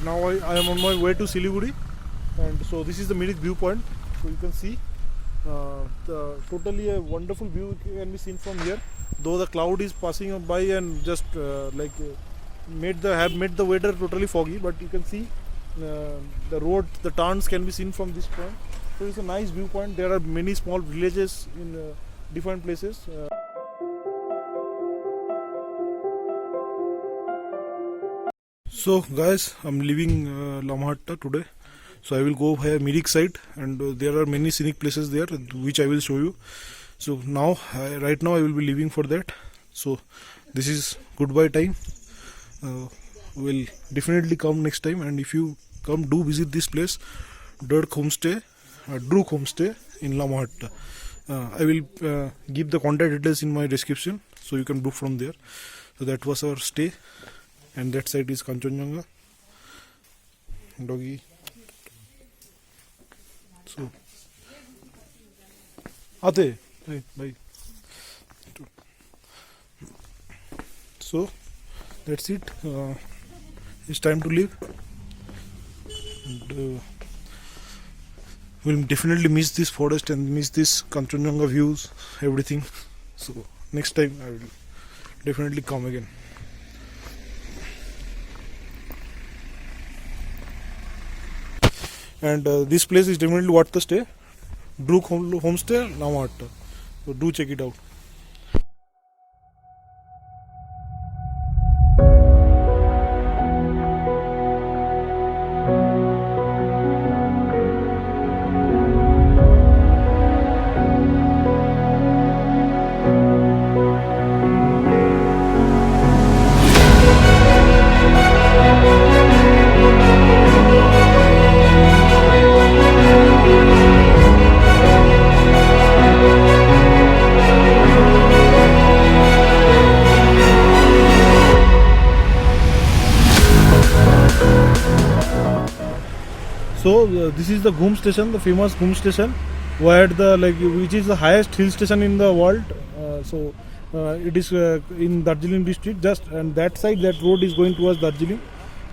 now I am on my way to Siliguri, and so this is the Mirik viewpoint. So you can see totally a wonderful view can be seen from here. Though the cloud is passing by and just made the weather totally foggy, but you can see the road, the turns can be seen from this point. So it's a nice viewpoint. There are many small villages in different places. So guys, I'm leaving Lamhatta today. So I will go via Mirik side, and there are many scenic places there which I will show you. So now, right now I will be leaving for that. So this is goodbye time. Will definitely come next time, and if you come, do visit this place, Druk Homestay in Lamhatta. I will give the contact details in my description, so you can book from there. So that was our stay, and that side is Kanchenjunga. Doggy. So, Ate, hey, bye. So that's it. It's time to leave. And, we'll definitely miss this forest and miss this Kanchenjunga views, everything. So next time I will definitely come again. And this place is definitely worth the stay. Druk Homestay, Lamhatta. So do check it out. So this is the Ghum station, the famous Ghum station, where which is the highest hill station in the world. It is in Darjeeling district. And that side, that road is going towards Darjeeling,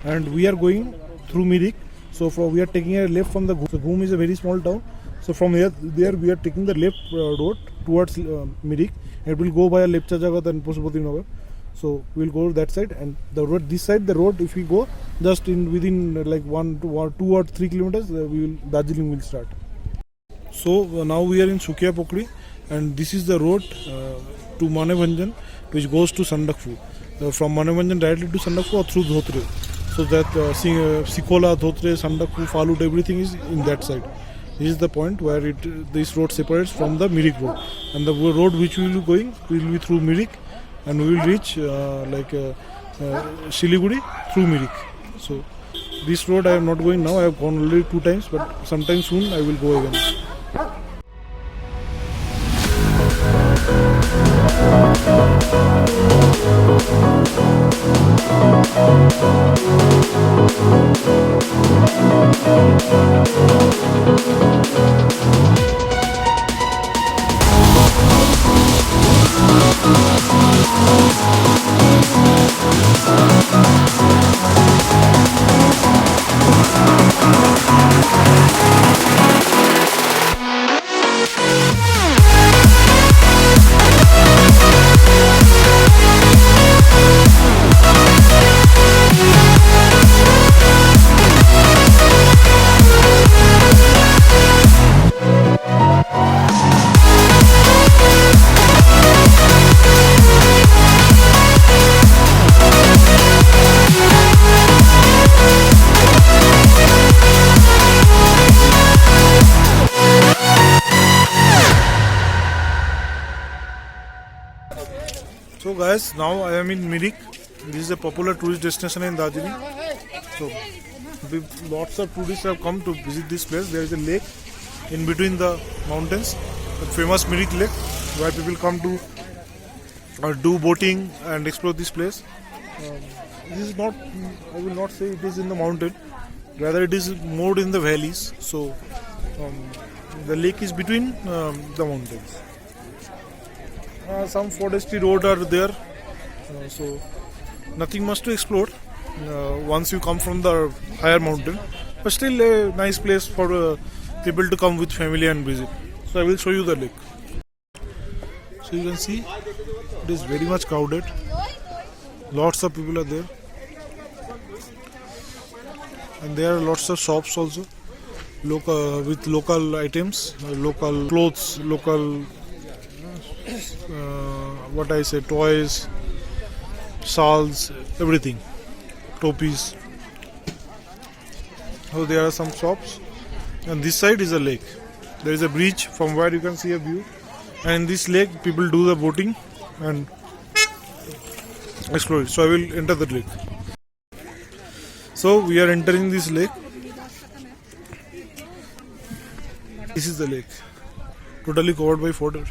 and we are going through Mirik. So we are taking a left from the Ghum. So Ghum is a very small town. So from there we are taking the left road towards Mirik. It will go via Lepcha Jagat and Pashupati Nagar. So we'll go that side, and the road this side, the road, if we go just within 2 or 3 kilometers, Darjeeling will start. So now we are in Sukia Pokri, and this is the road to Manebhanjan, which goes to Sandakphu. From Manebhanjan directly to Sandakphu or through Dhotre. So that Sikola, Dhotre, Sandakphu, Falut, everything is in that side. This is the point where this road separates from the Mirik road, and the road which we will be going will be through Mirik, and we will reach Siliguri through Mirik. So this road I am not going now. I have gone already 2 times, but sometime soon I will go again. So guys, now I am in Mirik. This is a popular tourist destination in Darjeeling. So lots of tourists have come to visit this place. There is a lake in between the mountains, the famous Mirik Lake, where people come to do boating and explore this place. This is not, I will not say it is in the mountain, rather it is more in the valleys. So the lake is between the mountains. Some forestry road are there, so nothing much to explore. once you come from the higher mountain, but still a nice place for people to come with family and visit. So I will show you the lake. So you can see it is very much crowded. Lots of people are there, and there are lots of shops also, local with local items, local clothes, local what I say, toys, shawls, everything, topis. So there are some shops, and this side is a lake. There is a bridge from where you can see a view, and in this lake people do the boating and explore it. So I will enter the lake. So we are entering this lake. This is the lake, totally covered by water,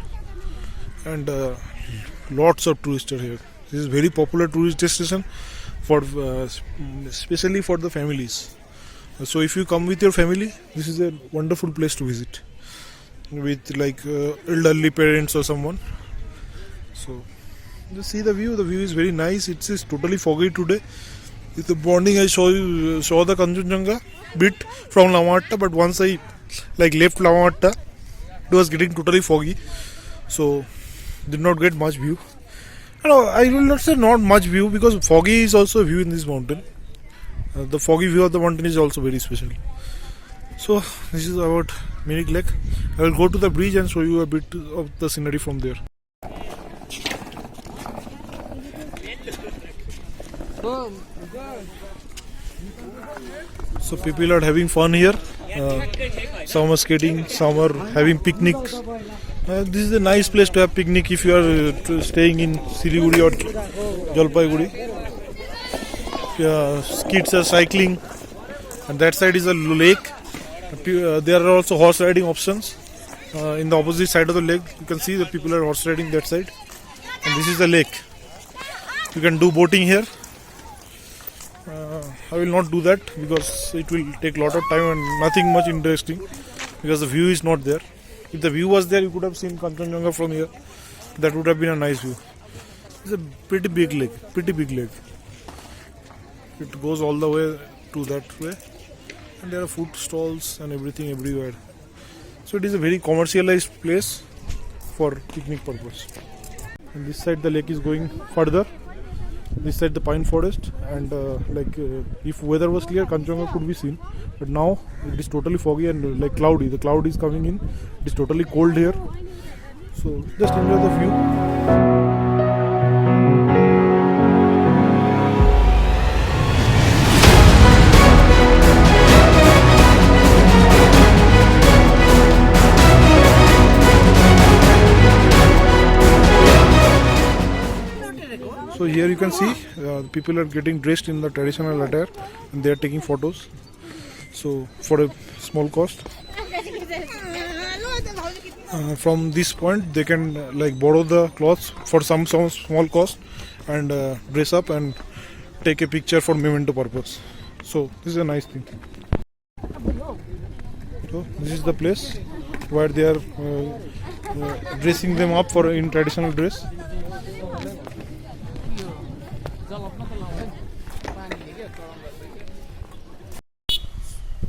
and lots of tourists are here. This is very popular tourist destination for especially for the families. So if you come with your family, this is a wonderful place to visit with like elderly parents or someone. So just see the view. The view is very nice. It is totally foggy today. In the morning I saw the Kanchenjunga bit from Lamamatta, but once I left Lamamatta, it was getting totally foggy, so did not get much view. No, I will not say not much view, because foggy is also a view in this mountain. The foggy view of the mountain is also very special. So this is about Mirik Lake. I will go to the bridge and show you a bit of the scenery from there. So people are having fun here. Some are skating, some are having picnics. This is a nice place to have picnic if you are staying in Siliguri or Jalpaiguri. Kids are cycling, and that side is a lake. There are also horse riding options. In the opposite side of the lake, you can see the people are horse riding that side. And this is the lake. You can do boating here. I will not do that because it will take a lot of time and nothing much interesting, because the view is not there. If the view was there, you could have seen Kanchenjunga from here. That would have been a nice view. It's a pretty big lake. It goes all the way to that way, and there are food stalls and everything everywhere. So it is a very commercialized place for picnic purpose. And this side the lake is going further. This side the pine forest, and if weather was clear, Kanchenjunga could be seen, but now it is totally foggy and cloudy. The cloud is coming in. It is totally cold here, so just enjoy the view. So here you can see people are getting dressed in the traditional attire and they are taking photos. So for a small cost, from this point they can borrow the clothes for some small cost and dress up and take a picture for memento purpose. So this is a nice thing. So this is the place where they are dressing them up for in traditional dress.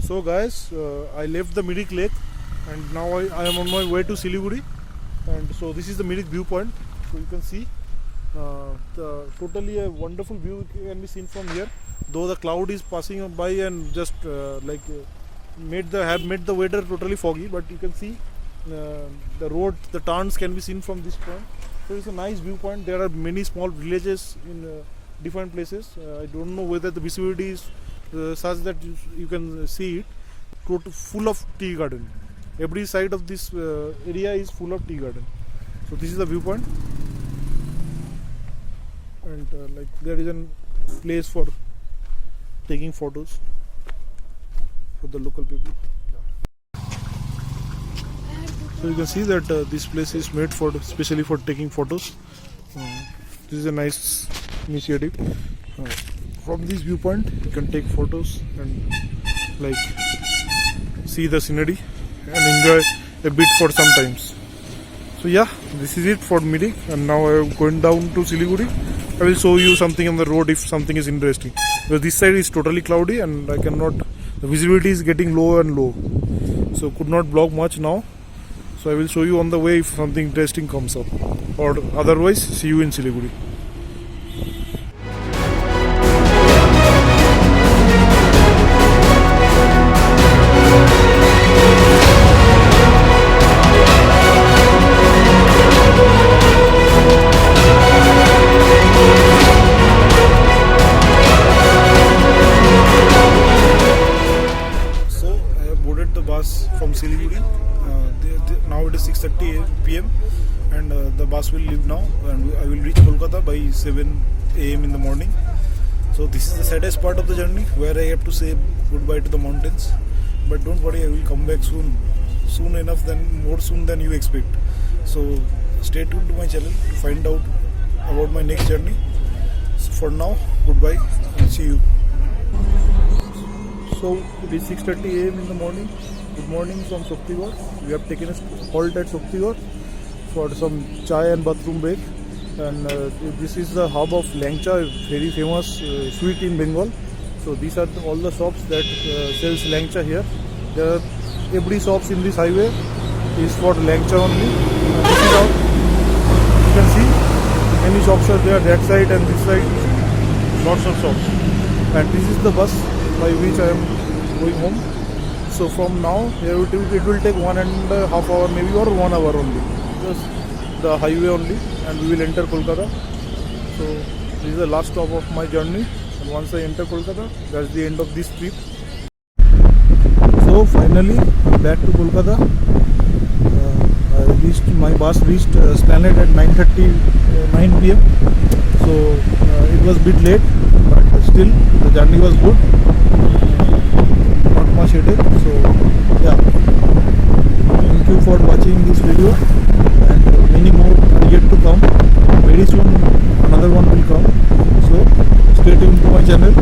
So guys, I left the Mirik Lake and now I am on my way to Siliguri, and so this is the Mirik viewpoint. So you can see totally a wonderful view can be seen from here, though the cloud is passing by and just made the weather totally foggy, but you can see the road, the turns can be seen from this point. So it's a nice viewpoint. There are many small villages in different places. I don't know whether the visibility is such that you can see it. Full of tea garden. Every side of this area is full of tea garden. So this is the viewpoint, and there is a place for taking photos for the local people. So you can see that this place is made for especially for taking photos. This is a nice initiative. From this viewpoint you can take photos and see the scenery and enjoy a bit for some times. So yeah, this is it for Mirik, and now I am going down to Siliguri. I will show you something on the road if something is interesting. because this side is totally cloudy and I cannot, the visibility is getting low and low, so could not vlog much now. So I will show you on the way if something interesting comes up, or otherwise see you in Siliguri. From Siliguri. Now it is 6:30 p.m. and the bus will leave now, and I will reach Kolkata by 7 a.m. in the morning. So this is the saddest part of the journey, where I have to say goodbye to the mountains. But don't worry, I will come back soon enough, more soon than you expect. So stay tuned to my channel to find out about my next journey. So for now, goodbye and see you. So it is 6:30 a.m. in the morning. Good morning from Shaktigarh. We have taken a halt at Shaktigarh for some chai and bathroom break. And this is the hub of Langcha, a very famous sweet in Bengal. So these are all the shops that sells Langcha here. There are every shops in this highway is for Langcha only. And this is how you can see many shops are there, that side and this side, lots of shops. And this is the bus by which I am going home. So from now here it will take 1.5 hours maybe, or 1 hour only, just the highway only, and we will enter Kolkata. So this is the last stop of my journey, and once I enter Kolkata, that's the end of this trip. So finally back to Kolkata. My bus reached Esplanade at 9 p.m. So it was a bit late, but still the journey was good. Not much headache. So yeah, thank you for watching this video, and many more are yet to come. Very soon another one will come. So stay tuned to my channel.